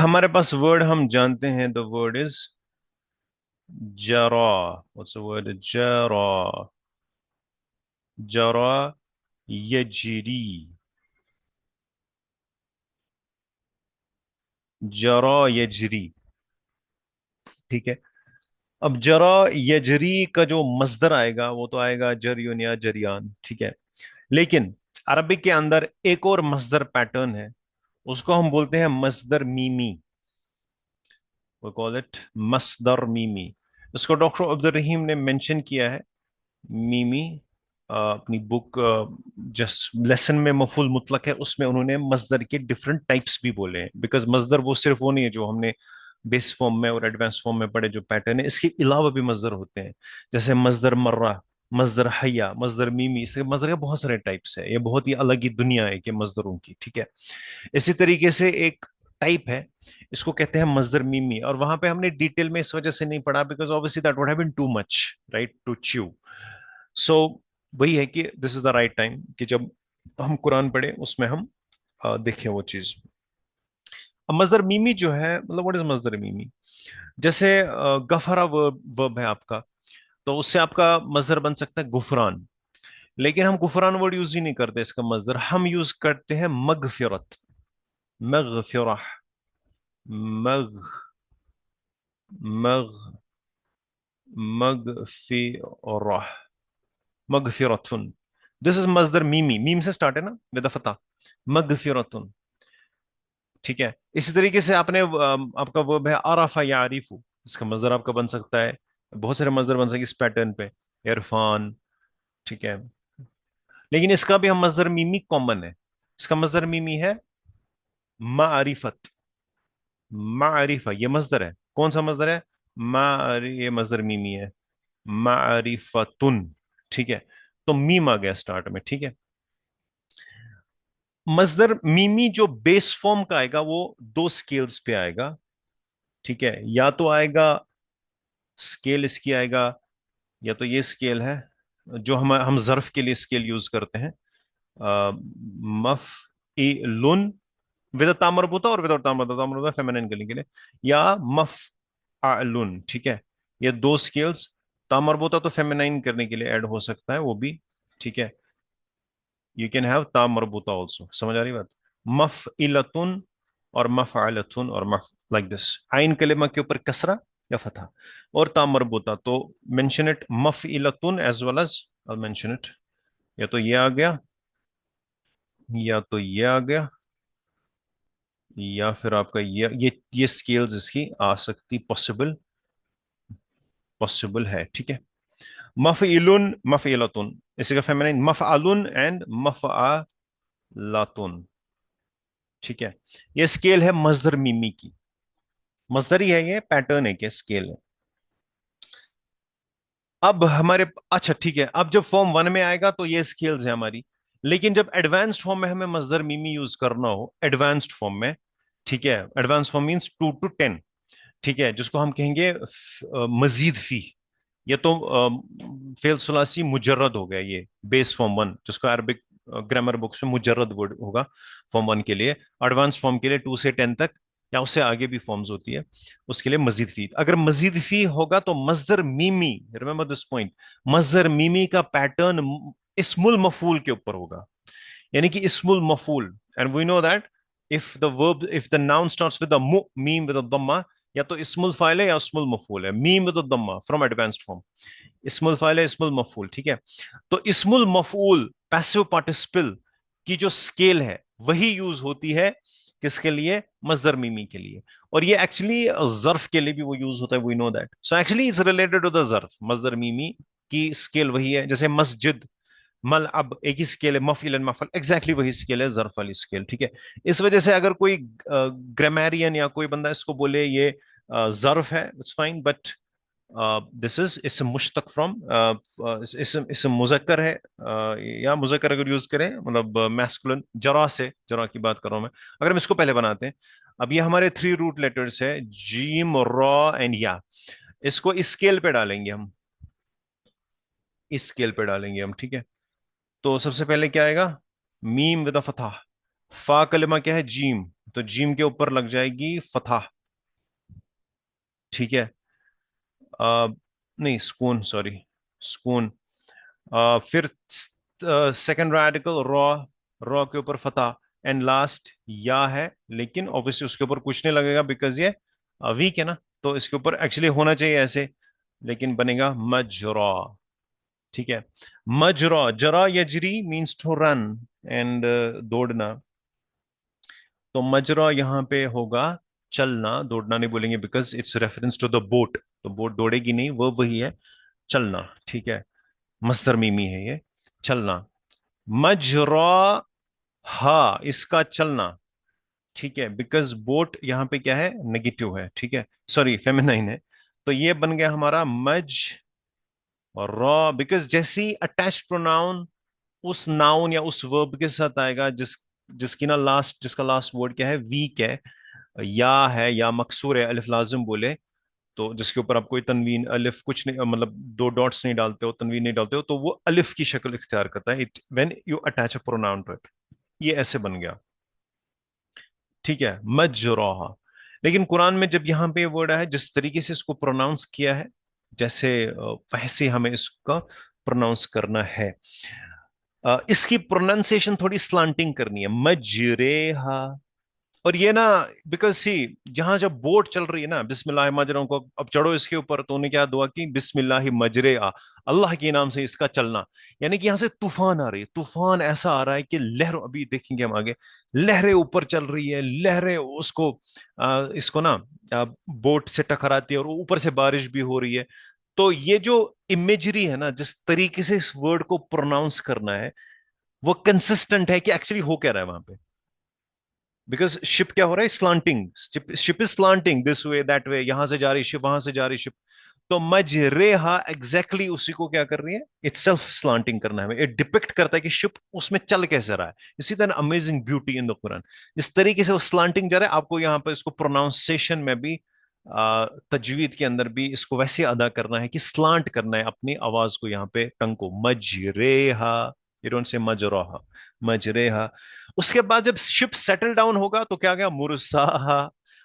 ہمارے پاس ورڈ ہم جانتے ہیں. دا ورڈ از جرا. What's the word? جرا. جرا یجری. جرا یجری. ٹھیک ہے. اب جرا یجری کا جو مصدر آئے گا وہ تو آئے گا جریون یا جریان. ٹھیک ہے. لیکن عربک کے اندر ایک اور مصدر پیٹرن ہے، اس کو ہم بولتے ہیں مصدر میمی. we call it مصدر میمی. اس کو ڈاکٹر عبد الرحیم نے مینشن کیا ہے. میمی اپنی بک جسٹ لیسن میں مفعول مطلق ہے، اس میں انہوں نے مصدر کے ڈفرنٹ ٹائپس بھی بولے ہیں. بیکاز مصدر وہ صرف وہ نہیں ہے جو ہم نے بیس فارم میں اور ایڈوانس فارم میں پڑھے جو پیٹرن ہے، اس کے علاوہ بھی مصدر ہوتے ہیں. جیسے مصدر مرہ، مصدر حیا، مصدر میمی. اس کے مصدر کے بہت سارے ٹائپس ہیں. یہ بہت ہی الگ ہی دنیا ہے کہ مصدروں کی. ٹھیک ہے. اسی طریقے سے ایک ٹائپ ہے، اس کو کہتے ہیں مصدر میمی. اور وہاں پہ ہم نے ڈیٹیل میں اس وجہ سے نہیں پڑھا because obviously that would have been too much right to chew. سو وہی ہے کہ دس از دا رائٹ ٹائم کہ جب ہم قرآن پڑھیں اس میں ہم دیکھیں وہ چیز. اب مصدر میمی جو ہے، مطلب واٹ از مصدر میمی؟ جیسے گفرا ورب ہے آپ کا، تو اس سے آپ کا مصدر بن سکتا ہے گفران. لیکن ہم گفران ورڈ یوز ہی نہیں کرتے. اس کا مصدر ہم یوز کرتے ہیں مغفرت. مغفرہ. مغ مغ مغفرہ. مغفرتن. دس از مصدر میمی. میم سے سٹارٹ ہے نا، ود فتح. مغفرتن. ٹھیک ہے. اسی طریقے سے آپ نے آپ کا ورب ہے عرف یعرف. اس کا مصدر آپ کا بن سکتا ہے، بہت سارے مصدر بن سکتے اس پیٹرن پہ. عرفان. ٹھیک ہے. لیکن اس کا بھی ہم مصدر میمی کامن ہے. اس کا مصدر میمی ہے معرفت. معرفہ یہ مصدر ہے. کون سا مصدر ہے؟ یہ مصدر میمی ہے. معرفتن. ٹھیک ہے. تو میم آ گیا سٹارٹ میں. ٹھیک ہے. مصدر میمی جو بیس فارم کا آئے گا وہ دو سکیلز پہ آئے گا. ٹھیک ہے. یا تو آئے گا سکیل اس کی آئے گا، یا تو یہ سکیل ہے جو ہم ظرف کے لیے سکیل یوز کرتے ہیں، مف ای لن ود تامربوتا اور وداؤٹ تامربوتا. تامربوتا فیمنن کرنے کے لیے، یا مف لن. ٹھیک ہے. یہ دو سکیلز. تامربوتا تو فیمنائن کرنے کے لیے ایڈ ہو سکتا ہے وہ بھی. ٹھیک ہے. یو کین ہیو تا مربوطہ آلسو. سمجھ آ رہی بات؟ مفعلتن اور مفعلتن اور لائک دس. عین کلمہ کے اوپر کسرہ یا فتح. اور تا مربوطہ تو مینشن اٹ مفعلتن as well as mention it. یا تو یہ آ گیا، یا تو یہ آ گیا، یا پھر آپ کا یہ سکیلز اس کی آ سکتی. پاسبل، پاسبل ہے. ٹھیک ہے. مفعلن مفعلتن، اسی کا فیمنائن مفعلن اینڈ مفعلاتن. ٹھیک ہے. یہ اسکیل ہے مصدر میمی کی. مصدر ہی ہے، یہ پیٹرن ہے کہ اسکیل ہے. اب ہمارے اچھا ٹھیک ہے، اب جب فارم 1 میں آئے گا تو یہ اسکیلز ہیں ہماری. لیکن جب ایڈوانسڈ فارم میں ہمیں مصدر میمی یوز کرنا ہو، ایڈوانسڈ فارم میں، ٹھیک ہے، ایڈوانس فارم مینس 2 to 10. ٹھیک ہے. جس کو ہم کہیں گے مزید فی. یہ تو فعل ثلاثی مجرد ہو گیا یہ بیس فارم 1، جس کو عربک گرامر بکس میں مجرد ورڈ ہوگا فارم 1 کے لیے. ایڈوانس فارم کے لیے 2 سے 10 تک یا اس سے آگے بھی فارمز ہوتی ہے، اس کے لیے مزید فی. اگر مزید فی ہوگا تو مصدر میمی، ریمبر دس پوائنٹ، مصدر میمی کا پیٹرن اسم المفعول کے اوپر ہوگا. یعنی کہ اسم المفعول. And we know that if the noun starts with a meme with a dhamma، یا تو اسم الفاعل ہے یا اسم المفعول ہے. میم ود الضمہ فرام ایڈوانسڈ فارم. اسم الفاعل ہے، اسم المفعول. ٹھیک ہے. تو اسم المفعول پیسو پارٹیسپل کی جو اسکیل ہے وہی یوز ہوتی ہے کس کے لیے؟ مصدر میمی کے لیے. اور یہ ایکچولی ظرف کے لیے بھی وہ یوز ہوتا ہے. We know that. So actually it's related to the ظرف. مصدر میمی کی اسکیل وہی ہے. جیسے مسجد، مل اب ایک ہی اسکیل ہے، مفعل مفعل ایگزیکٹلی وہی اسکیل ہے، ظرف والی اسکیل. ٹھیک ہے. اس وجہ سے اگر کوئی گرامیرین یا کوئی بندہ اس کو بولے یہ ظرف ہے، اٹس فائن، بٹ دس از اسم مشتق فرام اسم مذکر ہے. یا مذکر اگر یوز کریں مطلب میسکولن، جرا سے، جرا کی بات کر رہا ہوں میں. اگر ہم اس کو پہلے بناتے ہیں، اب یہ ہمارے 3 روٹ لیٹرز ہے، جیم، را اینڈ یا. اس کو اس اسکیل پہ ڈالیں گے ہم، اس اسکیل پہ ڈالیں گے ہم. ٹھیک ہے. تو سب سے پہلے کیا آئے گا؟ میم ود فتح. فا کلمہ کیا ہے؟ جیم. तो जीम के ऊपर लग जाएगी फतह। ठीक है। आ, नहीं, सुकून, सॉरी, सुकून। फिर सेकंड रेडिकल रॉ, रॉ के ऊपर फतह। एंड लास्ट या है, लेकिन ऑब्वियसली उसके ऊपर कुछ नहीं लगेगा बिकॉज ये वीक है ना, तो इसके ऊपर एक्चुअली होना चाहिए ऐसे, लेकिन बनेगा मजरा। ठीक है। मजरा, जरा यजरी मीन्स टू रन एंड दौड़ना, तो मजरा यहाँ पे होगा चलना, दौड़ना नहीं बोलेंगे because it's reference to the boat, तो बोट दौड़ेगी नहीं, वो वही है चलना। ठीक है। मस्दर मीमी है ये, चलना। मजरा, हा, इसका चलना। ठीक है, बिकॉज बोट यहाँ पे क्या है, नेगेटिव है, ठीक है, सॉरी फेमिनाइन है, तो ये बन गया हमारा मज और रॉ, बिकॉज जैसे ही अटैच प्रोनाउन उस नाउन या उस वर्ब के साथ आएगा जिसकी ना लास्ट, जिसका लास्ट वर्ड क्या है, वीक है या मकसूर है, अलिफ लाजिम बोले, तो जिसके ऊपर आप कोई तनवीन अलिफ कुछ नहीं, मतलब दो डॉट्स नहीं डालते हो, तनवीन नहीं डालते हो, तो वो अलिफ की शक्ल इख्तियार करता है it when you attach a pronoun to it. ये ऐसे बन गया। ठीक है, मजरूहा। लेकिन कुरान में जब यहाँ पे वर्ड है, जिस तरीके से इसको प्रोनाउंस किया है, जैसे वैसे हमें इसका प्रोनाउंस करना है। इसकी प्रोनाउंसिएशन थोड़ी स्लांटिंग करनी है, मजरेहा। और ये ना, बिकॉज सी, जहां जब बोट चल रही है ना, बिस्मिल्लाह मजरों को, अब चढ़ो इसके ऊपर, तो उन्हें क्या दुआ की, बिस्मिल्लाह मजरे आ, अल्लाह के नाम से इसका चलना। यानी कि यहां से तूफान आ रही है, तूफान ऐसा आ रहा है कि लहर, अभी देखेंगे हम आगे, लहरें ऊपर चल रही है, लहरें उसको इसको ना बोट से टकराती है, और ऊपर से बारिश भी हो रही है। तो ये जो इमेजरी है ना, जिस तरीके से इस वर्ड को प्रोनाउंस करना है, वो कंसिस्टेंट है कि एक्चुअली हो क्या रहा है वहां पे। बिकॉज शिप क्या हो रहा है, slanting, ship is slanting this way that way, यहां से जा रही शिप, वहां से जा रही शिप, तो मजरेहा एग्जैक्टली उसी को क्या कर रही है, इट सेल्फ स्लांटिंग करना है, इट डिपिक्ट करता है कि शिप उसमें चल कैसे रहा है। इसी तरह amazing beauty in the Quran, जिस तरीके से वो स्लांटिंग जा रहा है, आपको यहाँ पर इसको प्रोनाउंसिएशन में भी, तजवीद के अंदर भी इसको वैसे अदा करना है कि स्लांट करना है अपनी आवाज को, यहाँ पे टंग को, मजरेहा, यू डोंट से मजरोहा, मजरेहा। उसके बाद जब शिप सेटल डाउन होगा तो क्या गया, मुरसाहा,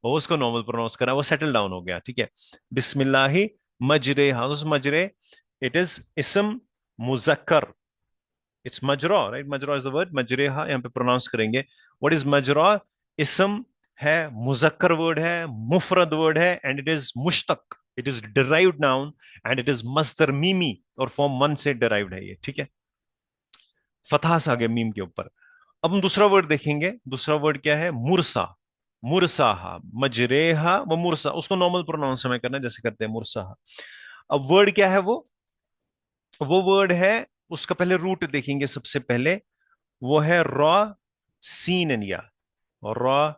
वो उसको नॉर्मल प्रोनाउंस करा, वो सेटल डाउन हो गया। ठीक है। बिस्मिल्लाही मजरे, हाँ उस मजरे, इट इज इसम मुजक्कर, इट्स मजरा, राइट, मजरा इज द वर्ड, मजरेहा यहाँ पे प्रोनाउंस करेंगे। व्हाट इज मजरा, इसम है, मुजक्कर वर्ड है, मुफरद वर्ड है, एंड इट इज मुश्तक, it is derived noun, and it is मस्दर मीमी, और फॉर्म वन से डिराइव्ड है ये। ठीक है। फतहा से आ गया मीम के ऊपर। अब हम दूसरा वर्ड देखेंगे, दूसरा वर्ड क्या है, मुरसा, मुरसाहा, मजरेहा व मुरसा, उसको नॉर्मल प्रोनाउंस हमें करना है जैसे करते हैं, मुरसाहा। अब वर्ड क्या है वो वर्ड है, उसका पहले रूट देखेंगे सबसे पहले, वो है रॉ, सीन एंड या, रॉ,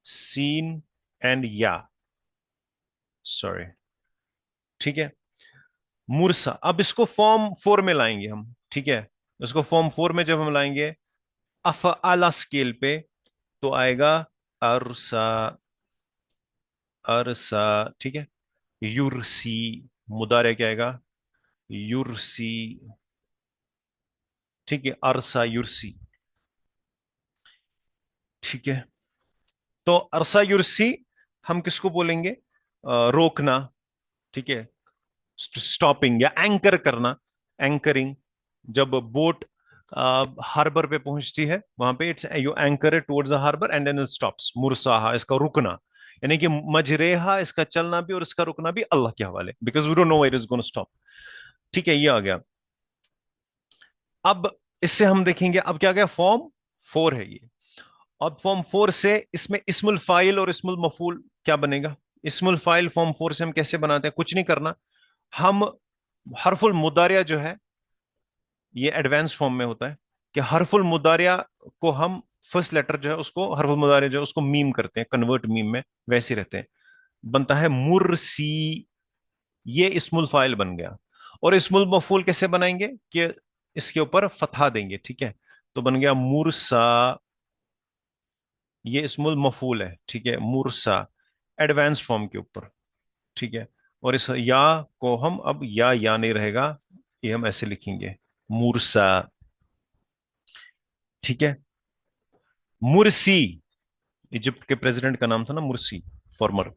सीन एंड या, सॉरी। ठीक है। मुरसा, अब इसको फॉर्म फोर में लाएंगे हम। ठीक है। इसको फॉर्म फोर में जब हम लाएंगे, अफआला स्केल पे, तो आएगा अरसा, अरसा। ठीक है। युरसी, मुदारे क्या आएगा, युरसी। ठीक है, अरसा युरसी। ठीक है। तो अरसा युरसी हम किसको बोलेंगे, रोकना। ठीक है, स्टॉपिंग या एंकर करना, एंकरिंग। जब बोट हार्बर पे पहुंचती है, वहां पे it's you anchor it towards the harbour and then it stops, मुरसाहा इसका रुकना, यानी कि मजरेहा इसका चलना भी और इसका रुकना भी अल्लाह के हवाले, because we don't know where is gonna stop. ठीक है, ये आ गया। अब इससे हम देखेंगे, अब क्या गया, फॉर्म फोर है ये। अब फॉर्म फोर से इसमें इस्मुल फाइल और इस्मुल मफूल क्या बनेगा। इस्मुल फाइल फॉर्म फोर से हम कैसे बनाते हैं, कुछ नहीं करना, हम हरफुल मुदारिया जो है, ये एडवांस फॉर्म में होता है कि हरफुल मुदारिया को हम फर्स्ट लेटर जो है उसको, हरफुल मुदारिया जो है उसको मीम करते हैं, कन्वर्ट मीम में वैसे रहते हैं, बनता है मुरसी। ये इस्मुल फाइल बन गया। और इस्मुल मफूल कैसे बनाएंगे कि इसके ऊपर फतहा देंगे। ठीक है, तो बन गया मुरसा, ये इस्मुल मफूल है। ठीक है, मुरसा, एडवांस फॉर्म के ऊपर। ठीक है। और इस या को हम अब या नहीं रहेगा, ये हम ऐसे लिखेंगे, मुरसा। ठीक है। मुरसी, इजिप्ट के प्रेसिडेंट का नाम था ना मुर्सी, फॉर्मर।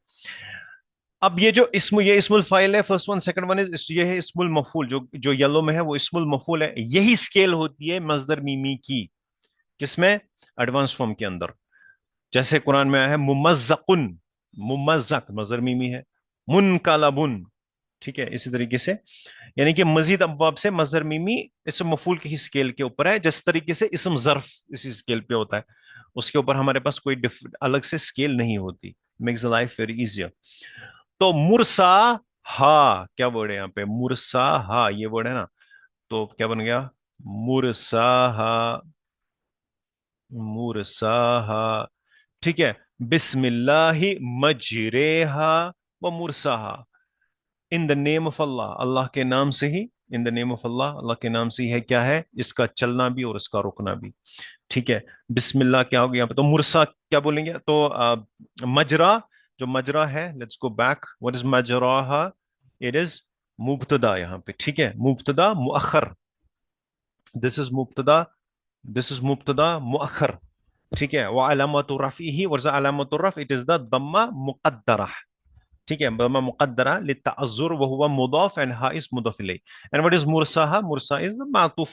अब ये इस्मुल फाइल है, फर्स्ट वन, सेकंड वन ये है इस्मुल मफूल, जो जो येलो में है वो इस्मुल मफूल है। यही स्केल होती है मजदर मीमी की, किसमें? एडवांस फॉर्म के अंदर। जैसे कुरान में आया है मुमज्जकुन, मुमज्जक मजदर मीमी है, मुनकालाबुन, ठीक है, इसी तरीके से। यानी कि मजीद अबवाब से मजदर मीमी इसम मफूल के ही स्केल के ऊपर है, जिस तरीके से इसम जर्फ इसी स्केल पे होता है, उसके ऊपर हमारे पास कोई अलग से स्केल नहीं होती। Makes the life very easier. तो मुरसा, हा क्या वर्ड है यहाँ पे? मुरसा हा, ये वर्ड है ना, तो क्या बन गया? मुरसा हा, मुरसा हा, ठीक है। बिस्मिल्लाहि मजरेहा व मुरसाहा, इन द नेम ऑफ अल्लाह, अल्लाह के नाम से ही, इन द नेम ऑफ अल्लाह, अल्लाह के नाम से ही है क्या है, इसका चलना भी और इसका रुकना भी, ठीक है। बिस्मिल्लाह क्या हो गया? तो मुरसा क्या बोलेंगे? तो मजरा, जो मजरा है, let's go back, what is मजराहा? इट इज मुब्तदा यहाँ पे, ठीक है, मुब्तदा मुअख्खर, दिस इज मुब्तदा, दिस इज मुब्तदा मुअख्खर, ठीक है। व अलामतु रफ़ीही, व्हाट इज अलामतु रफ़? इट इज द दम्मा मुक़द्दरा, ठीक है, बमा मुकद्दरा लित्तअज़्ज़ुर व हुवा मुदाफ एंड हा इज मुदाफ इलैह। एंड व्हाट इज मुरसाहा? मुरसा इज द मातूफ,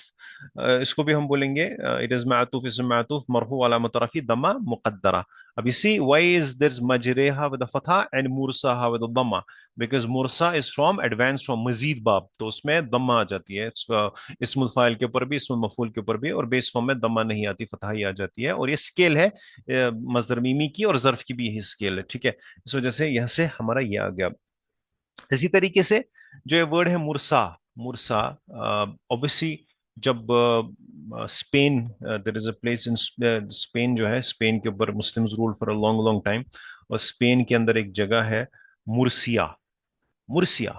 इसको भी हम बोलेंगे इट इज मातूफ, इज मातूफ मरफू अलामत रफी दमा मुकद्दरा। अब you see why is there majreha with a fatha and mursaha with a dhamma? Because mursa is from advanced from मजीद बाब, तो उसमें दम्मा आ जाती है, इस्मुल फाइल के ऊपर भी, इस्मुल मफूल के ऊपर भी, और बेस फॉर्म में दम्मा नहीं आती, फतहा ही आ जाती है। और ये स्केल है मजदर मीमी की, और जर्फ की भी यही स्केल है, ठीक है। इस वजह से यहां से हमारा ये आ गया। इसी तरीके से जो ये वर्ड है मुरसा, मुरसा ऑब्वियसली जब Spain, there is a place in Spain, जो है स्पेन के ऊपर Muslims rule for a long long time, और स्पेन के अंदर एक जगह है मुर्सिया, मुर्सिया,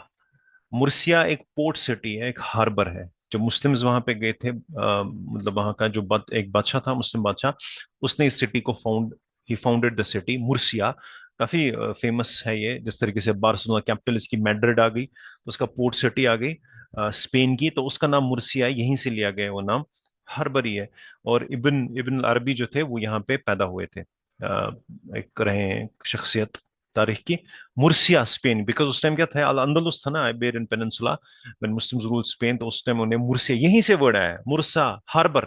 मुर्सिया एक पोर्ट सिटी है, एक हार्बर है। जो मुस्लिम्स वहां पे गए थे, मतलब वहां का जो एक बादशाह था, मुस्लिम बादशाह, उसने इस सिटी को found, he founded the city Murcia. काफी फेमस है ये, जिस तरीके से बार्सिलोना कैपिटल इसकी मैड्रिड आ गई, तो उसका पोर्ट सिटी आ गई स्पेन की, तो उसका नाम मुर्सिया है, यहीं से लिया गया है वो नाम, हार्बर ही है। और इब्न इब्न अरबी जो थे वो यहाँ पे पैदा हुए थे, एक रहे हैं शख्सियत तारीख की। मुर्सिया स्पेन, बिकॉज उस टाइम क्या था, अल अंदलुस था ना, Iberian peninsula, when Muslims rule Spain, तो उस टाइम उन्हें मुर्सिया, यहीं से वर्ड आया है मुर्सा, हार्बर,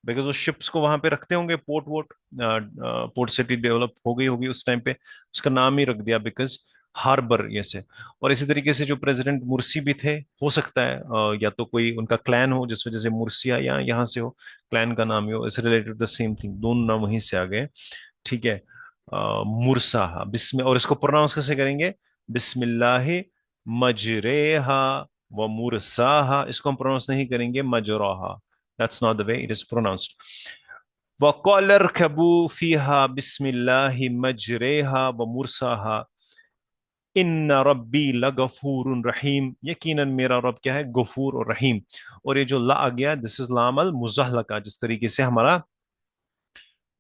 बिकॉज वो शिप्स को वहां पे रखते होंगे, port vote, port city develop हो गई होगी उस टाइम पे, उसका नाम ही रख दिया बिकॉज हार्बर ये से। और इसी तरीके से जो प्रेसिडेंट मुर्सी भी थे, हो सकता है या तो कोई उनका क्लैन हो जिस वजह से मुर्सिया, या यहाँ से हो, क्लैन का नाम ही हो, it's related the same thing, दोनों नाम वहीं से आ गए, ठीक है। मुरसाहा बिस्म, और इसको प्रोनाउंस कैसे करेंगे? बिस्मिल्लाहि मजरेहा व मुरसाहा, इसको हम प्रोनाउंस नहीं करेंगे मजराहा, that's not the way it is pronounced. वक़ाल इरकबू फीहा बिस्मिल्लाहि मजरेहा व मुरसाहा इन्ना रब्बी लगफूरुन रहीम, यकीनन मेरा रब क्या है, गफूर और रहीम। और ये जो ला आ गया, दिस इज लामल मुजहलका, जिस तरीके से हमारा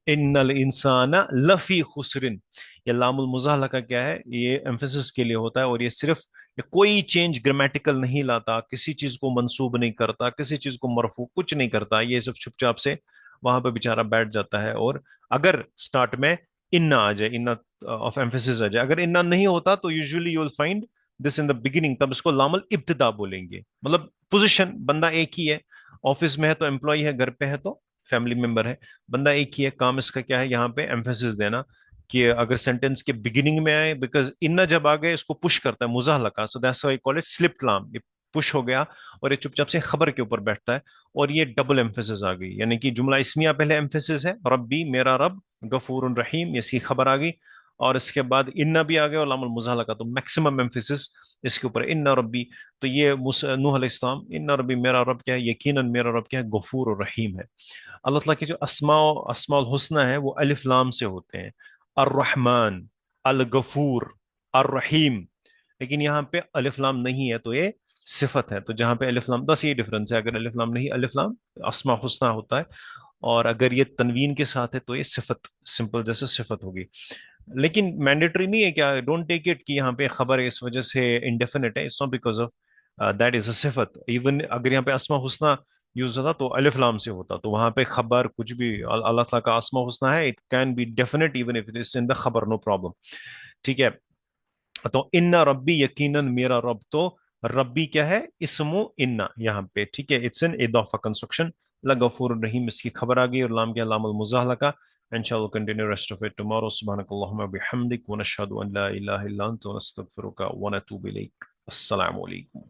इन्नल इंसाना लफी खुसरिन, ये लामुल मुज़ाहला का क्या है, ये एम्फेसिस के लिए होता है, और ये सिर्फ, ये कोई चेंज ग्रामेटिकल नहीं लाता, किसी चीज को मंसूब नहीं करता, किसी चीज को मरफू कुछ नहीं करता, ये सब चुपचाप से वहां पे बेचारा बैठ जाता है। और अगर स्टार्ट में इन्ना आ जाए, इन्ना ऑफ एम्फेसिस आ जाए, अगर इन्ना नहीं होता तो usually you will find this in the beginning, तब इसको लामल इब्तिदा बोलेंगे। मतलब पोजिशन, बंदा एक ही है, ऑफिस में है तो एम्प्लॉय है, घर पे है तो फैमिली मेंबर है, बंदा एक ही है, काम इसका क्या है यहाँ पे एम्फेसिस देना, कि अगर सेंटेंस के बिगिनिंग में आए, बिकॉज इन्ना जब आ गए इसको पुश करता है मुजाहला का, so that's why call it slip लाम, ये पुश हो गया, और ये चुपचाप से खबर के ऊपर बैठता है, और ये डबल एम्फेसिस आ गई, यानी कि जुमला इस्मिया पहले एम्फेसिस है, रब्बी मेरा रब, गफूर रहीम, ये सी खबर आ गई, और इसके बाद इन्ना भी आ गया, और लामुल मुजाहला का, तो मैक्सिमम एम्फेसिस इसके ऊपर, इन्ना रब्बी। तो ये नूह अलैहिस्सलाम, इन्ना रब्बी मेरा रब क्या है, यकीनन मेरा रब क्या है, गफूर और रहीम है। अल्लाह ताला के जो अस्माउल हुस्ना है वो अलिफ लाम से होते हैं, अर रहमान, अल गफूर, अर रहीम। लेकिन यहाँ पे अलिफ लाम नहीं है तो ये सिफत है, तो जहाँ पे अलिफ लाम, बस ये डिफरेंस है, अगर अलिफ लाम नहीं, अलिफ लाम अस्मा हुस्ना होता है, और अगर ये तनवीन के साथ है तो ये सिफत, सिंपल जैसे सिफत होगी। लेकिन मैंडेटरी नहीं है क्या, डोंट टेक इट कि यहाँ पे खबर है इस वजह से इंडेफिनिट है, it's not because of that is a सिफत। इवन अगर यहाँ पे अस्मा हुस्ना यूज होता तो अलिफ लाम से होता, तो वहां पे खबर कुछ भी अल्लाह ताला का आसमा हुस्ना है, it can be definite even if it is in the खबर, नो प्रॉब्लम। ठीक है, तो इन्ना रब्बी यकीनन मेरा रब, तो रब्बी क्या है, इसमो इन्ना यहाँ पे, ठीक है, इट्स एन इदाफा कंस्ट्रक्शन। लगफूर रहीम इसकी खबर आ गई, और लाम के लामुल मुजाहला का। इंशाल्लाह continue rest of it tomorrow. सुब्हानकल्लाहुम्मा बिहम्दिक व नशहदु अन ला इलाहा इल्ला अंत व नस्तगफिरुका व नतूबु इलैक। अस्सलामु अलैकुम।